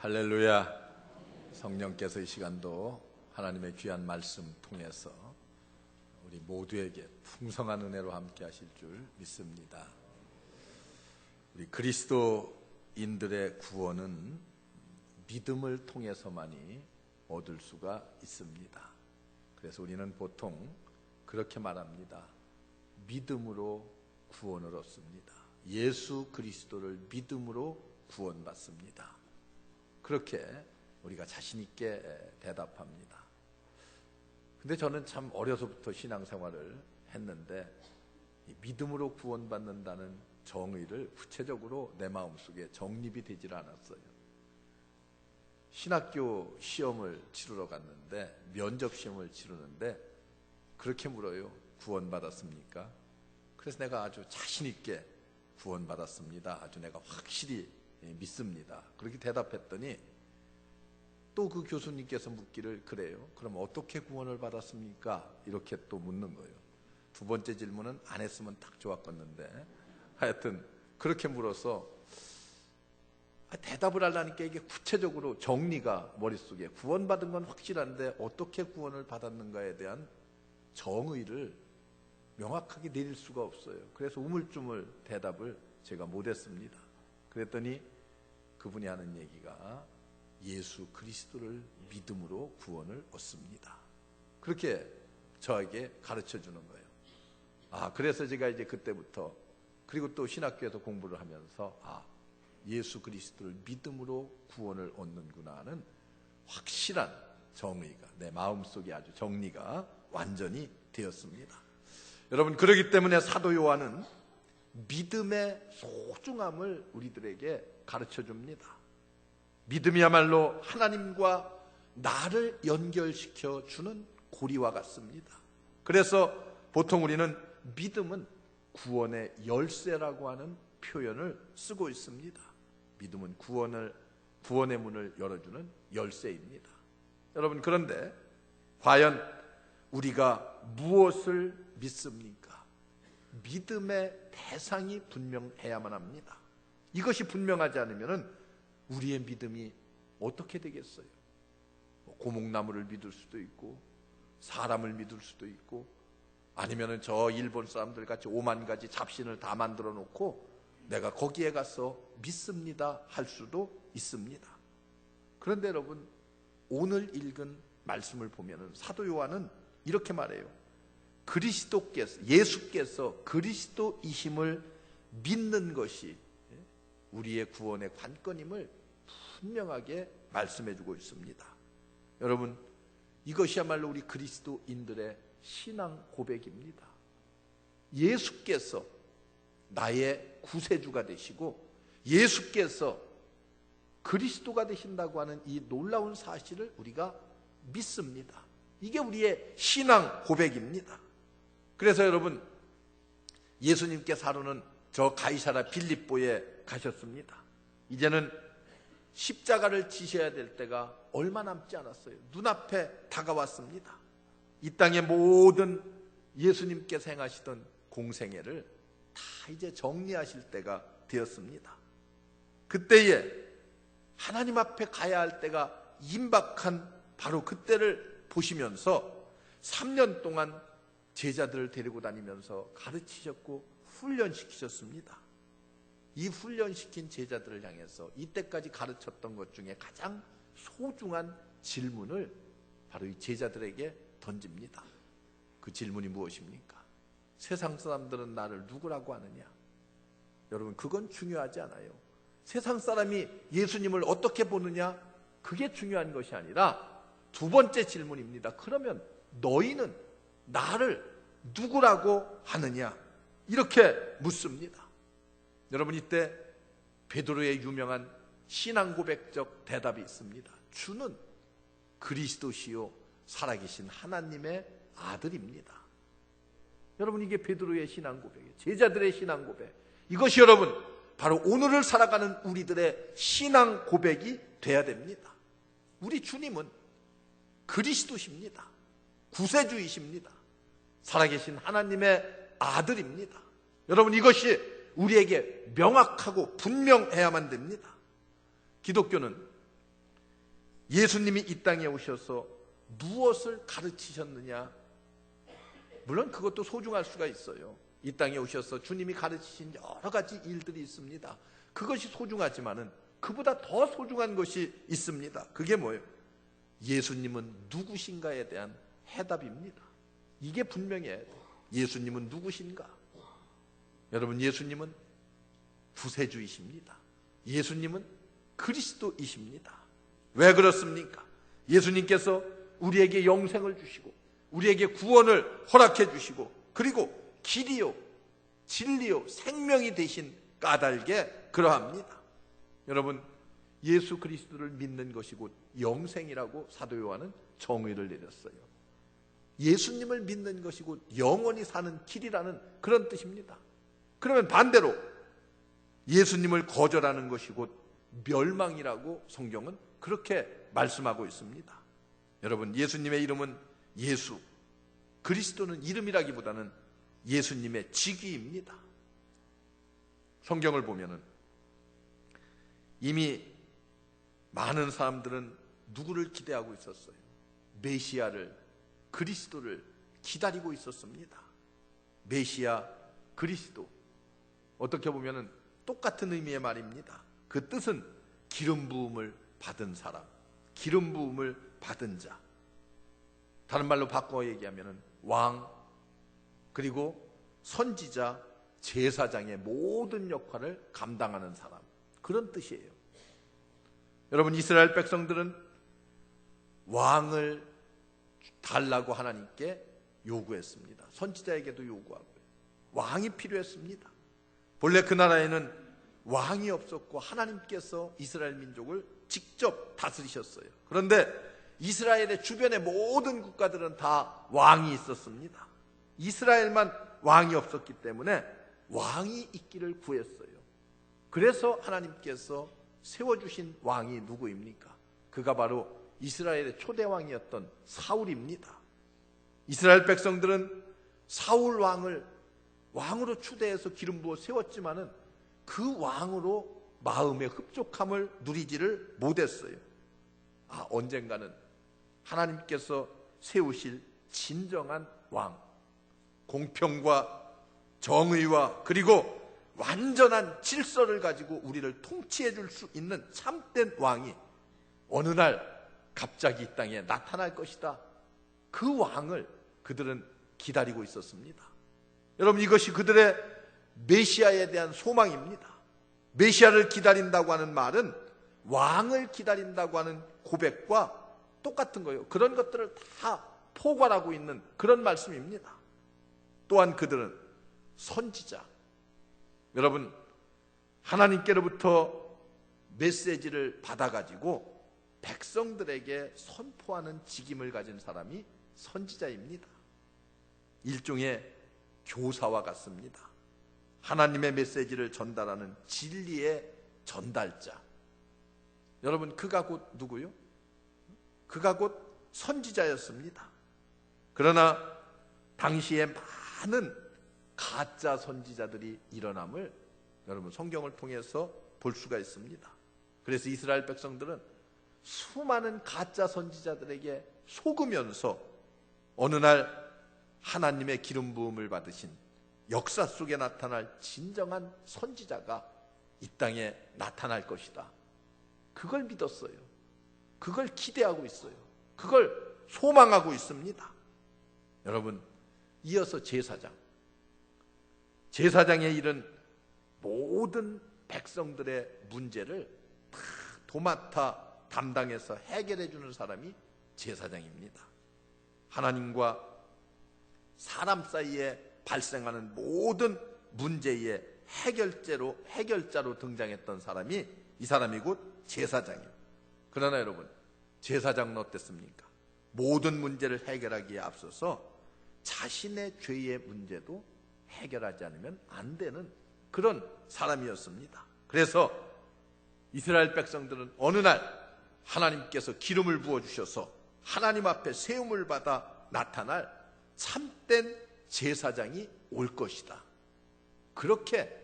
할렐루야. 성령께서 이 시간도 하나님의 귀한 말씀 통해서 우리 모두에게 풍성한 은혜로 함께 하실 줄 믿습니다. 우리 그리스도인들의 구원은 믿음을 통해서만이 얻을 수가 있습니다. 그래서 우리는 보통 그렇게 말합니다. 믿음으로 구원을 얻습니다. 예수 그리스도를 믿음으로 구원받습니다. 그렇게 우리가 자신 있게 대답합니다. 근데 저는 참 어려서부터 신앙생활을 했는데 이 믿음으로 구원받는다는 정의를 구체적으로 내 마음속에 정립이 되질 않았어요. 신학교 시험을 치르러 갔는데, 면접 시험을 치르는데 그렇게 물어요. 구원받았습니까? 그래서 내가 아주 자신 있게 구원받았습니다. 아주 내가 확실히 믿습니다. 그렇게 대답했더니 또 그 교수님께서 묻기를, 그래요? 그럼 어떻게 구원을 받았습니까? 이렇게 또 묻는 거예요. 두 번째 질문은 안 했으면 딱 좋았겠는데, 하여튼 그렇게 물어서 대답을 하려니까 이게 구체적으로 정리가 머릿속에, 구원받은 건 확실한데 어떻게 구원을 받았는가에 대한 정의를 명확하게 내릴 수가 없어요. 그래서 우물쭈물 대답을 제가 못했습니다. 그랬더니 그분이 하는 얘기가 예수 그리스도를 믿음으로 구원을 얻습니다. 그렇게 저에게 가르쳐 주는 거예요. 그래서 제가 이제 그때부터, 그리고 또 신학교에서 공부를 하면서 예수 그리스도를 믿음으로 구원을 얻는구나 하는 확실한 정의가 내 마음속에 아주 정리가 완전히 되었습니다. 여러분, 그렇기 때문에 사도 요한은 믿음의 소중함을 우리들에게 가르쳐 줍니다. 믿음이야말로 하나님과 나를 연결시켜 주는 고리와 같습니다. 그래서 보통 우리는 믿음은 구원의 열쇠라고 하는 표현을 쓰고 있습니다. 믿음은 구원의 문을 열어주는 열쇠입니다. 여러분, 그런데 과연 우리가 무엇을 믿습니까? 믿음의 대상이 분명해야만 합니다. 이것이 분명하지 않으면 우리의 믿음이 어떻게 되겠어요? 고목나무를 믿을 수도 있고, 사람을 믿을 수도 있고, 아니면은 저 일본 사람들 같이 5만 가지 잡신을 다 만들어 놓고 내가 거기에 가서 믿습니다 할 수도 있습니다. 그런데 여러분, 오늘 읽은 말씀을 보면은 사도 요한은 이렇게 말해요. 예수께서 그리스도이심을 믿는 것이 우리의 구원의 관건임을 분명하게 말씀해주고 있습니다. 여러분, 이것이야말로 우리 그리스도인들의 신앙 고백입니다. 예수께서 나의 구세주가 되시고 예수께서 그리스도가 되신다고 하는 이 놀라운 사실을 우리가 믿습니다. 이게 우리의 신앙 고백입니다. 그래서 여러분, 예수님께서 하루는 저 가이사랴 빌립보에 가셨습니다. 이제는 십자가를 지셔야 될 때가 얼마 남지 않았어요. 눈앞에 다가왔습니다. 이 땅의 모든 예수님께서 행하시던 공생애를 다 이제 정리하실 때가 되었습니다. 그때에 하나님 앞에 가야 할 때가 임박한 바로 그때를 보시면서 3년 동안 제자들을 데리고 다니면서 가르치셨고 훈련시키셨습니다. 이 훈련시킨 제자들을 향해서 이때까지 가르쳤던 것 중에 가장 소중한 질문을 바로 이 제자들에게 던집니다. 그 질문이 무엇입니까? 세상 사람들은 나를 누구라고 하느냐? 여러분, 그건 중요하지 않아요. 세상 사람이 예수님을 어떻게 보느냐? 그게 중요한 것이 아니라 두 번째 질문입니다. 그러면 너희는 나를 누구라고 하느냐? 이렇게 묻습니다. 여러분, 이때 베드로의 유명한 신앙 고백적 대답이 있습니다. 주는 그리스도시요 살아계신 하나님의 아들입니다. 여러분, 이게 베드로의 신앙 고백이에요. 제자들의 신앙 고백. 이것이 여러분 바로 오늘을 살아가는 우리들의 신앙 고백이 돼야 됩니다. 우리 주님은 그리스도십니다. 구세주이십니다. 살아계신 하나님의 아들입니다. 여러분, 이것이 우리에게 명확하고 분명해야만 됩니다. 기독교는 예수님이 이 땅에 오셔서 무엇을 가르치셨느냐? 물론 그것도 소중할 수가 있어요. 이 땅에 오셔서 주님이 가르치신 여러 가지 일들이 있습니다. 그것이 소중하지만은 그보다 더 소중한 것이 있습니다. 그게 뭐예요? 예수님은 누구신가에 대한 해답입니다. 이게 분명해야 돼요. 예수님은 누구신가? 여러분, 예수님은 구세주이십니다. 예수님은 그리스도이십니다. 왜 그렇습니까? 예수님께서 우리에게 영생을 주시고 우리에게 구원을 허락해 주시고 그리고 길이요 진리요 생명이 되신 까닭에 그러합니다. 여러분, 예수 그리스도를 믿는 것이 곧 영생이라고 사도 요한은 정의를 내렸어요. 예수님을 믿는 것이 곧 영원히 사는 길이라는 그런 뜻입니다. 그러면 반대로 예수님을 거절하는 것이 곧 멸망이라고 성경은 그렇게 말씀하고 있습니다. 여러분, 예수님의 이름은 예수, 그리스도는 이름이라기보다는 예수님의 직위입니다. 성경을 보면은 이미 많은 사람들은 누구를 기대하고 있었어요? 메시아를, 그리스도를 기다리고 있었습니다. 메시아, 그리스도, 어떻게 보면은 똑같은 의미의 말입니다. 그 뜻은 기름 부음을 받은 사람, 기름 부음을 받은 자. 다른 말로 바꿔 얘기하면은 왕, 그리고 선지자, 제사장의 모든 역할을 감당하는 사람, 그런 뜻이에요. 여러분, 이스라엘 백성들은 왕을 달라고 하나님께 요구했습니다. 선지자에게도 요구하고요. 왕이 필요했습니다. 본래 그 나라에는 왕이 없었고 하나님께서 이스라엘 민족을 직접 다스리셨어요. 그런데 이스라엘의 주변의 모든 국가들은 다 왕이 있었습니다. 이스라엘만 왕이 없었기 때문에 왕이 있기를 구했어요. 그래서 하나님께서 세워주신 왕이 누구입니까? 그가 바로 이스라엘의 초대왕이었던 사울입니다. 이스라엘 백성들은 사울 왕을 왕으로 추대해서 기름 부어 세웠지만은 그 왕으로 마음의 흡족함을 누리지를 못했어요. 언젠가는 하나님께서 세우실 진정한 왕, 공평과 정의와 그리고 완전한 질서를 가지고 우리를 통치해 줄 수 있는 참된 왕이 어느 날 갑자기 이 땅에 나타날 것이다. 그 왕을 그들은 기다리고 있었습니다. 여러분, 이것이 그들의 메시아에 대한 소망입니다. 메시아를 기다린다고 하는 말은 왕을 기다린다고 하는 고백과 똑같은 거예요. 그런 것들을 다 포괄하고 있는 그런 말씀입니다. 또한 그들은 선지자, 여러분, 하나님께로부터 메시지를 받아가지고 백성들에게 선포하는 직임을 가진 사람이 선지자입니다. 일종의 교사와 같습니다. 하나님의 메시지를 전달하는 진리의 전달자. 여러분, 그가 곧 누구요? 그가 곧 선지자였습니다. 그러나 당시에 많은 가짜 선지자들이 일어남을 여러분 성경을 통해서 볼 수가 있습니다. 그래서 이스라엘 백성들은 수많은 가짜 선지자들에게 속으면서 어느 날 하나님의 기름 부음을 받으신 역사 속에 나타날 진정한 선지자가 이 땅에 나타날 것이다. 그걸 믿었어요. 그걸 기대하고 있어요. 그걸 소망하고 있습니다. 여러분, 이어서 제사장의 일은 모든 백성들의 문제를 다 도맡아 담당해서 해결해 주는 사람이 제사장입니다. 하나님과 사람 사이에 발생하는 모든 문제의 해결자로 등장했던 사람이 이 사람이 곧 제사장이에요. 그러나 여러분, 제사장은 어땠습니까? 모든 문제를 해결하기에 앞서서 자신의 죄의 문제도 해결하지 않으면 안 되는 그런 사람이었습니다. 그래서 이스라엘 백성들은 어느 날 하나님께서 기름을 부어주셔서 하나님 앞에 세움을 받아 나타날 참된 제사장이 올 것이다. 그렇게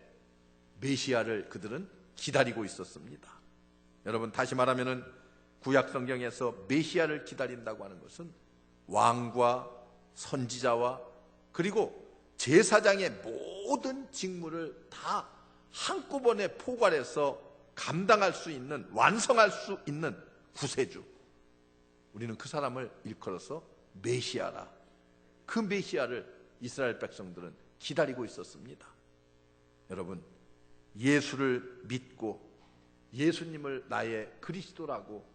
메시아를 그들은 기다리고 있었습니다. 여러분, 다시 말하면은 구약 성경에서 메시아를 기다린다고 하는 것은 왕과 선지자와 그리고 제사장의 모든 직무를 다 한꺼번에 포괄해서 감당할 수 있는, 완성할 수 있는 구세주, 우리는 그 사람을 일컬어서 메시아라. 그 메시아를 이스라엘 백성들은 기다리고 있었습니다. 여러분, 예수를 믿고 예수님을 나의 그리스도라고,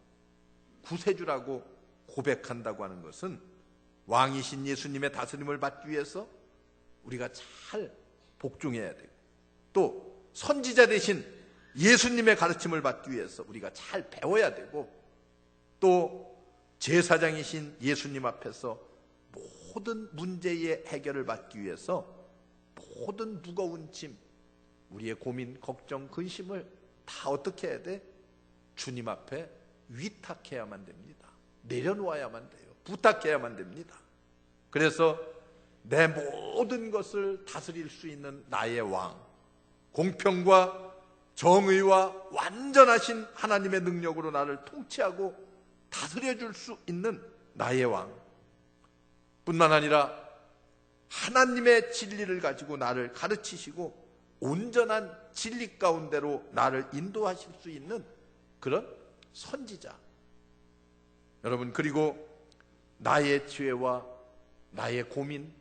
구세주라고 고백한다고 하는 것은 왕이신 예수님의 다스림을 받기 위해서 우리가 잘 복종해야 되고, 또 선지자 되신 예수님의 가르침을 받기 위해서 우리가 잘 배워야 되고, 또 제사장이신 예수님 앞에서 모든 문제의 해결을 받기 위해서 모든 무거운 짐, 우리의 고민, 걱정, 근심을 다 어떻게 해야 돼? 주님 앞에 위탁해야만 됩니다. 내려놓아야만 돼요. 부탁해야만 됩니다. 그래서 내 모든 것을 다스릴 수 있는 나의 왕, 공평과 정의와 완전하신 하나님의 능력으로 나를 통치하고 다스려줄 수 있는 나의 왕, 뿐만 아니라 하나님의 진리를 가지고 나를 가르치시고 온전한 진리 가운데로 나를 인도하실 수 있는 그런 선지자. 여러분, 그리고 나의 죄와 나의 고민,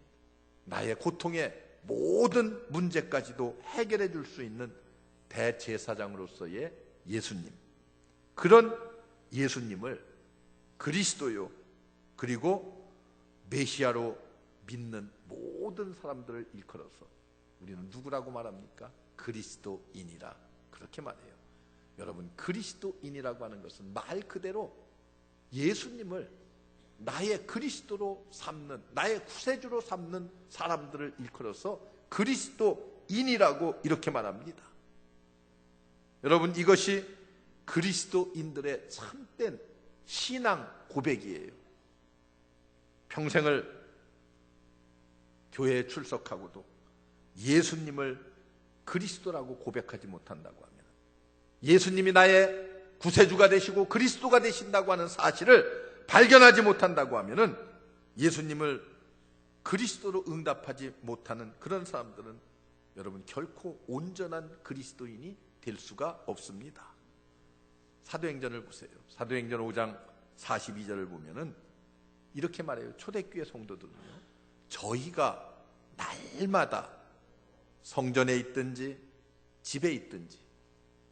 나의 고통의 모든 문제까지도 해결해 줄 수 있는 대제사장으로서의 예수님, 그런 예수님을 그리스도요, 그리고 메시아로 믿는 모든 사람들을 일컬어서 우리는 누구라고 말합니까? 그리스도인이라 그렇게 말해요. 여러분, 그리스도인이라고 하는 것은 말 그대로 예수님을 나의 그리스도로 삼는, 나의 구세주로 삼는 사람들을 일컬어서 그리스도인이라고 이렇게 말합니다. 여러분, 이것이 그리스도인들의 참된 신앙 고백이에요. 평생을 교회에 출석하고도 예수님을 그리스도라고 고백하지 못한다고 하면, 예수님이 나의 구세주가 되시고 그리스도가 되신다고 하는 사실을 발견하지 못한다고 하면은, 예수님을 그리스도로 응답하지 못하는 그런 사람들은 여러분 결코 온전한 그리스도인이 될 수가 없습니다. 사도행전을 보세요. 사도행전 5장 42절을 보면은 이렇게 말해요. 초대교회 성도들은요, 저희가 날마다 성전에 있든지 집에 있든지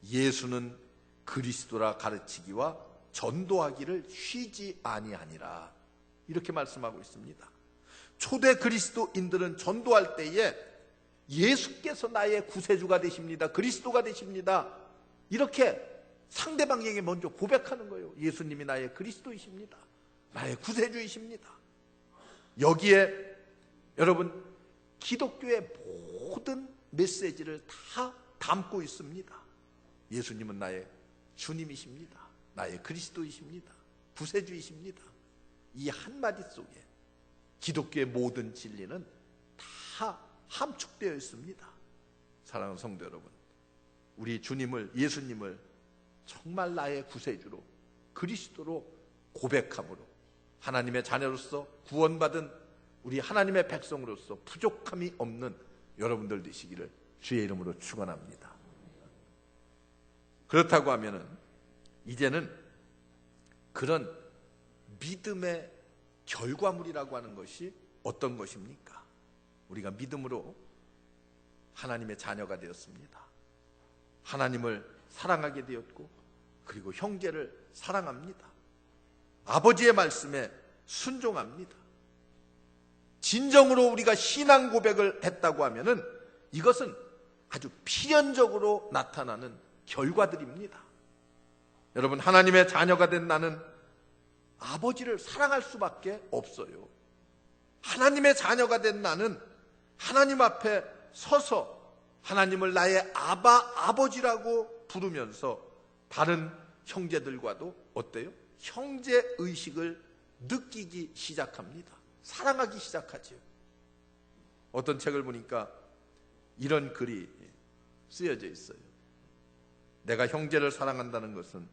예수는 그리스도라 가르치기와 전도하기를 쉬지 아니하니라, 이렇게 말씀하고 있습니다. 초대 그리스도인들은 전도할 때에 예수께서 나의 구세주가 되십니다, 그리스도가 되십니다, 이렇게 상대방에게 먼저 고백하는 거예요. 예수님이 나의 그리스도이십니다, 나의 구세주이십니다. 여기에 여러분 기독교의 모든 메시지를 다 담고 있습니다. 예수님은 나의 주님이십니다, 나의 그리스도이십니다, 구세주이십니다. 이 한마디 속에 기독교의 모든 진리는 다 함축되어 있습니다. 사랑하는 성도 여러분, 우리 주님을, 예수님을 정말 나의 구세주로, 그리스도로 고백함으로 하나님의 자녀로서 구원받은 우리 하나님의 백성으로서 부족함이 없는 여러분들 되시기를 주의 이름으로 축원합니다. 그렇다고 하면은 이제는 그런 믿음의 결과물이라고 하는 것이 어떤 것입니까? 우리가 믿음으로 하나님의 자녀가 되었습니다. 하나님을 사랑하게 되었고, 그리고 형제를 사랑합니다. 아버지의 말씀에 순종합니다. 진정으로 우리가 신앙 고백을 했다고 하면은 이것은 아주 필연적으로 나타나는 결과들입니다. 여러분, 하나님의 자녀가 된 나는 아버지를 사랑할 수밖에 없어요. 하나님의 자녀가 된 나는 하나님 앞에 서서 하나님을 나의 아버지라고 부르면서 다른 형제들과도 어때요? 형제의식을 느끼기 시작합니다. 사랑하기 시작하죠. 어떤 책을 보니까 이런 글이 쓰여져 있어요. 내가 형제를 사랑한다는 것은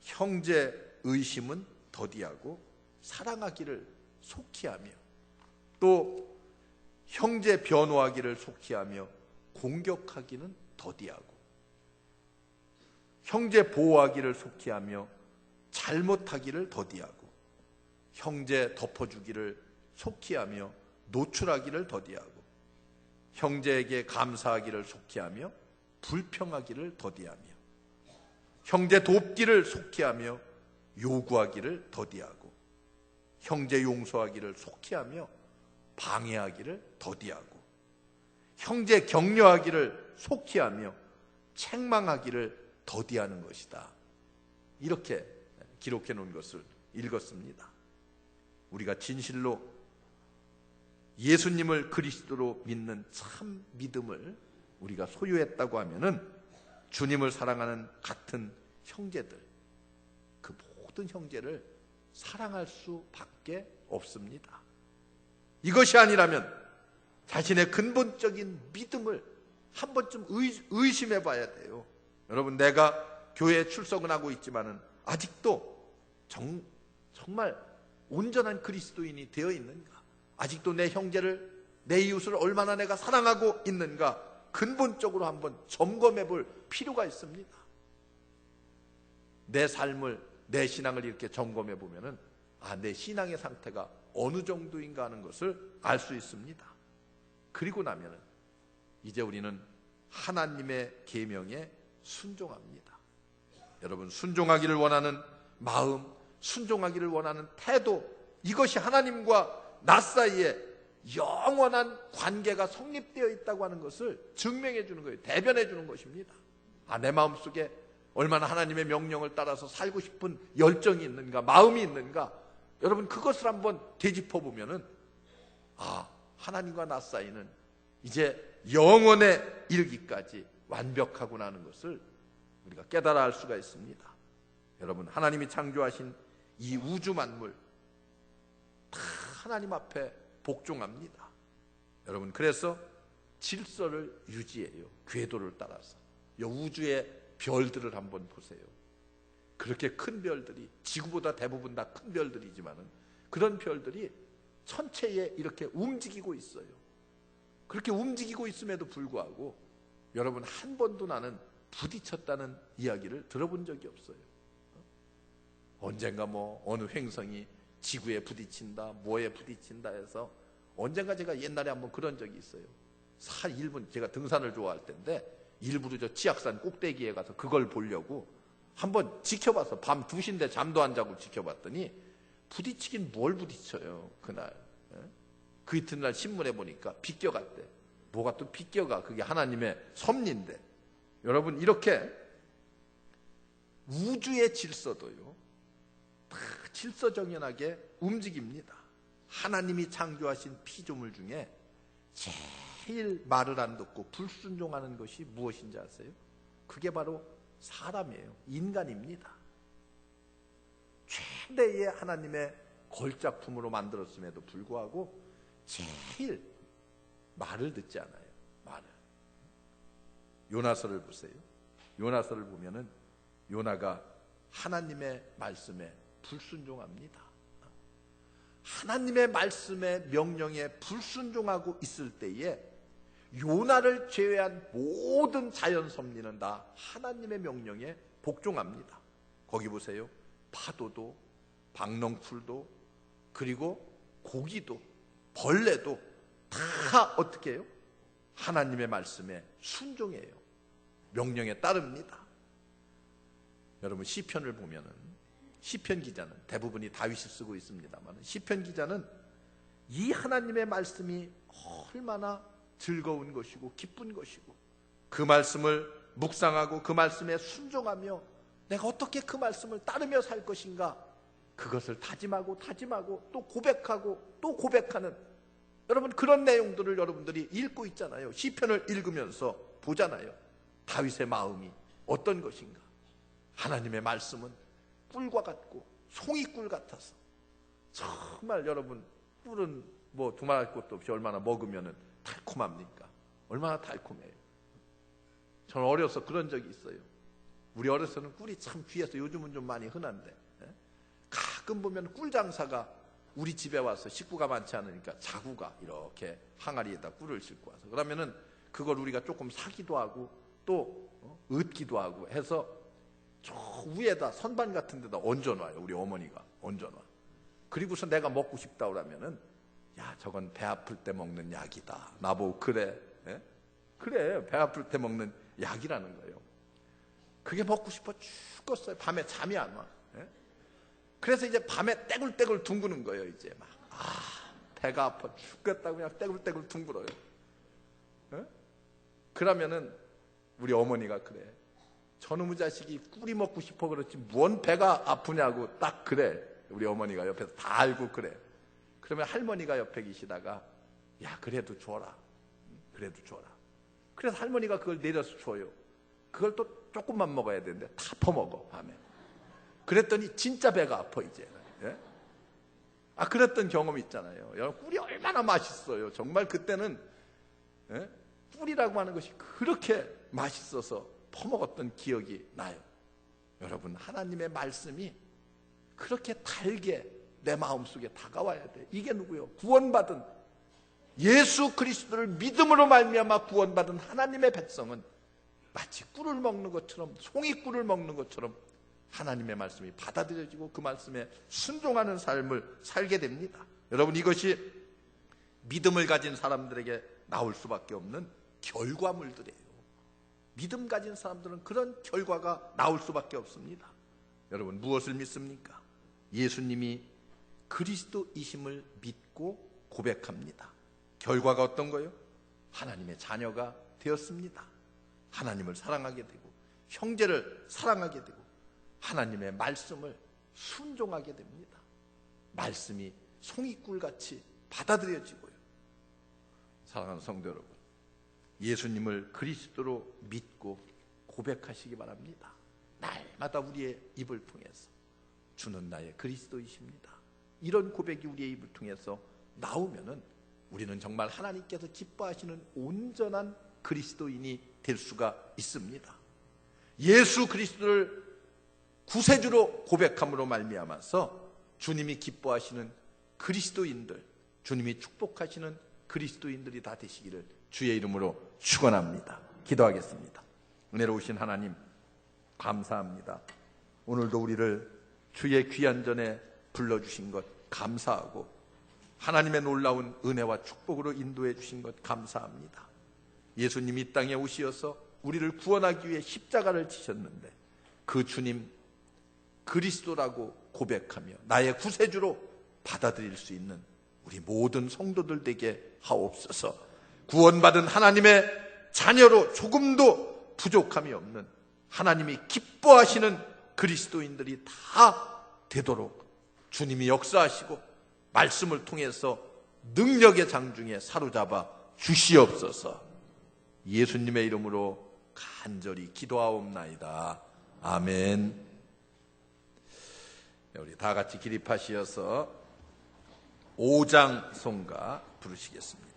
형제 의심은 더디하고 사랑하기를 속히 하며, 또 형제 변호하기를 속히 하며 공격하기는 더디하고, 형제 보호하기를 속히 하며 잘못하기를 더디하고, 형제 덮어주기를 속히 하며 노출하기를 더디하고, 형제에게 감사하기를 속히 하며 불평하기를 더디하며, 형제 돕기를 속히 하며 요구하기를 더디하고, 형제 용서하기를 속히 하며 방해하기를 더디하고, 형제 격려하기를 속히 하며 책망하기를 더디하는 것이다. 이렇게 기록해 놓은 것을 읽었습니다. 우리가 진실로 예수님을 그리스도로 믿는 참 믿음을 우리가 소유했다고 하면은 주님을 사랑하는 같은 형제들, 그 모든 형제를 사랑할 수밖에 없습니다. 이것이 아니라면 자신의 근본적인 믿음을 한 번쯤 의심해 봐야 돼요. 여러분, 내가 교회에 출석은 하고 있지만은 아직도 정말 온전한 그리스도인이 되어 있는가? 아직도 내 형제를, 내 이웃을 얼마나 내가 사랑하고 있는가? 근본적으로 한번 점검해 볼 필요가 있습니다. 내 삶을, 내 신앙을 이렇게 점검해 보면은 내 신앙의 상태가 어느 정도인가 하는 것을 알 수 있습니다. 그리고 나면은 이제 우리는 하나님의 계명에 순종합니다. 여러분, 순종하기를 원하는 마음, 순종하기를 원하는 태도, 이것이 하나님과 나 사이에 영원한 관계가 성립되어 있다고 하는 것을 증명해 주는 거예요. 대변해 주는 것입니다. 내 마음속에 얼마나 하나님의 명령을 따라서 살고 싶은 열정이 있는가, 마음이 있는가, 여러분 그것을 한번 되짚어 보면은 하나님과 나 사이는 이제 영원에 이르기까지 완벽하구나 하는 것을 우리가 깨달아 알 수가 있습니다. 여러분, 하나님이 창조하신 이 우주 만물 다 하나님 앞에 복종합니다. 여러분, 그래서 질서를 유지해요. 궤도를 따라서. 이 우주의 별들을 한번 보세요. 그렇게 큰 별들이, 지구보다 대부분 다 큰 별들이지만은 그런 별들이 천체에 이렇게 움직이고 있어요. 그렇게 움직이고 있음에도 불구하고 여러분, 한 번도 나는 부딪혔다는 이야기를 들어본 적이 없어요. 언젠가 어느 횡성이 지구에 부딪힌다, 뭐에 부딪힌다 해서 언젠가 제가 옛날에 한번 그런 적이 있어요. 일본, 제가 등산을 좋아할 때인데 일부러 저 치악산 꼭대기에 가서 그걸 보려고 한번 지켜봤어. 밤 2시인데 잠도 안 자고 지켜봤더니 부딪히긴 뭘 부딪혀요, 그날. 그 이튿날 신문에 보니까 비껴갔대. 뭐가 또 비껴가? 그게 하나님의 섭리인데. 여러분, 이렇게 우주의 질서도요, 다 질서정연하게 움직입니다. 하나님이 창조하신 피조물 중에 제일 말을 안 듣고 불순종하는 것이 무엇인지 아세요? 그게 바로 사람이에요. 인간입니다. 최대의 하나님의 걸작품으로 만들었음에도 불구하고 제일 말을 듣지 않아요. 말을. 요나서를 보세요. 요나서를 보면은 요나가 하나님의 말씀에 불순종합니다. 하나님의 말씀의 명령에 불순종하고 있을 때에 요나를 제외한 모든 자연 섭리는 다 하나님의 명령에 복종합니다. 거기 보세요. 파도도, 박넝쿨도, 그리고 고기도, 벌레도 다 어떻게 해요? 하나님의 말씀에 순종해요. 명령에 따릅니다. 여러분, 시편을 보면은 시편 기자는, 대부분이 다윗이 쓰고 있습니다만, 시편 기자는 이 하나님의 말씀이 얼마나 즐거운 것이고 기쁜 것이고, 그 말씀을 묵상하고 그 말씀에 순종하며 내가 어떻게 그 말씀을 따르며 살 것인가, 그것을 다짐하고 또 고백하고 또 고백하는, 여러분 그런 내용들을 여러분들이 읽고 있잖아요. 시편을 읽으면서 보잖아요. 다윗의 마음이 어떤 것인가. 하나님의 말씀은 꿀과 같고 송이꿀 같아서, 정말 여러분 꿀은 두말할 것도 없이 얼마나 먹으면 달콤합니까? 얼마나 달콤해요. 저는 어려서 그런 적이 있어요. 우리 어려서는 꿀이 참 귀해서, 요즘은 좀 많이 흔한데 가끔 보면 꿀장사가 우리 집에 와서 식구가 많지 않으니까 자구가 이렇게 항아리에다 꿀을 싣고 와서 그러면은 그걸 우리가 조금 사기도 하고 또 얻기도 하고 해서 저 위에다 선반 같은 데다 얹어놔요. 우리 어머니가 얹어놔. 그리고서 내가 먹고 싶다 그러면은 야, 저건 배 아플 때 먹는 약이다. 나보고 그래. 예? 그래, 배 아플 때 먹는 약이라는 거예요. 그게 먹고 싶어 죽겠어요. 밤에 잠이 안 와. 예? 그래서 이제 밤에 떼굴떼굴 둥그는 거예요. 이제 막 배가 아파 죽겠다고 그냥 떼굴떼굴 둥글어요. 예? 그러면은 우리 어머니가 그래. 저놈의 자식이 꿀이 먹고 싶어 그렇지 뭔 배가 아프냐고 딱 그래. 우리 어머니가 옆에서 다 알고 그래. 그러면 할머니가 옆에 계시다가 야, 그래도 줘라. 그래도 줘라. 그래서 할머니가 그걸 내려서 줘요. 그걸 또 조금만 먹어야 되는데 다 퍼먹어 밤에. 그랬더니 진짜 배가 아파 이제. 예? 그랬던 경험이 있잖아요. 여러분, 꿀이 얼마나 맛있어요. 정말 그때는 예? 꿀이라고 하는 것이 그렇게 맛있어서 퍼먹었던 기억이 나요. 여러분, 하나님의 말씀이 그렇게 달게 내 마음속에 다가와야 돼. 이게 누구요? 구원받은 예수 그리스도를 믿음으로 말미암아 구원받은 하나님의 백성은 마치 꿀을 먹는 것처럼, 송이꿀을 먹는 것처럼 하나님의 말씀이 받아들여지고 그 말씀에 순종하는 삶을 살게 됩니다. 여러분, 이것이 믿음을 가진 사람들에게 나올 수밖에 없는 결과물들이에요. 믿음 가진 사람들은 그런 결과가 나올 수밖에 없습니다. 여러분, 무엇을 믿습니까? 예수님이 그리스도이심을 믿고 고백합니다. 결과가 어떤 거예요? 하나님의 자녀가 되었습니다. 하나님을 사랑하게 되고 형제를 사랑하게 되고 하나님의 말씀을 순종하게 됩니다. 말씀이 송이꿀같이 받아들여지고요. 사랑하는 성도 여러분, 예수님을 그리스도로 믿고 고백하시기 바랍니다. 날마다 우리의 입을 통해서 주는 나의 그리스도이십니다. 이런 고백이 우리의 입을 통해서 나오면은 우리는 정말 하나님께서 기뻐하시는 온전한 그리스도인이 될 수가 있습니다. 예수 그리스도를 구세주로 고백함으로 말미암아서 주님이 기뻐하시는 그리스도인들, 주님이 축복하시는 그리스도인들이 다 되시기를 주의 이름으로 축원합니다. 기도하겠습니다. 은혜로우신 하나님, 감사합니다. 오늘도 우리를 주의 귀한 전에 불러주신 것 감사하고 하나님의 놀라운 은혜와 축복으로 인도해 주신 것 감사합니다. 예수님이 이 땅에 오시어서 우리를 구원하기 위해 십자가를 지셨는데 그 주님 그리스도라고 고백하며 나의 구세주로 받아들일 수 있는 우리 모든 성도들 되게 하옵소서. 구원받은 하나님의 자녀로 조금도 부족함이 없는 하나님이 기뻐하시는 그리스도인들이 다 되도록 주님이 역사하시고 말씀을 통해서 능력의 장중에 사로잡아 주시옵소서. 예수님의 이름으로 간절히 기도하옵나이다. 아멘. 우리 다 같이 기립하시어서 5장 송가 부르시겠습니다.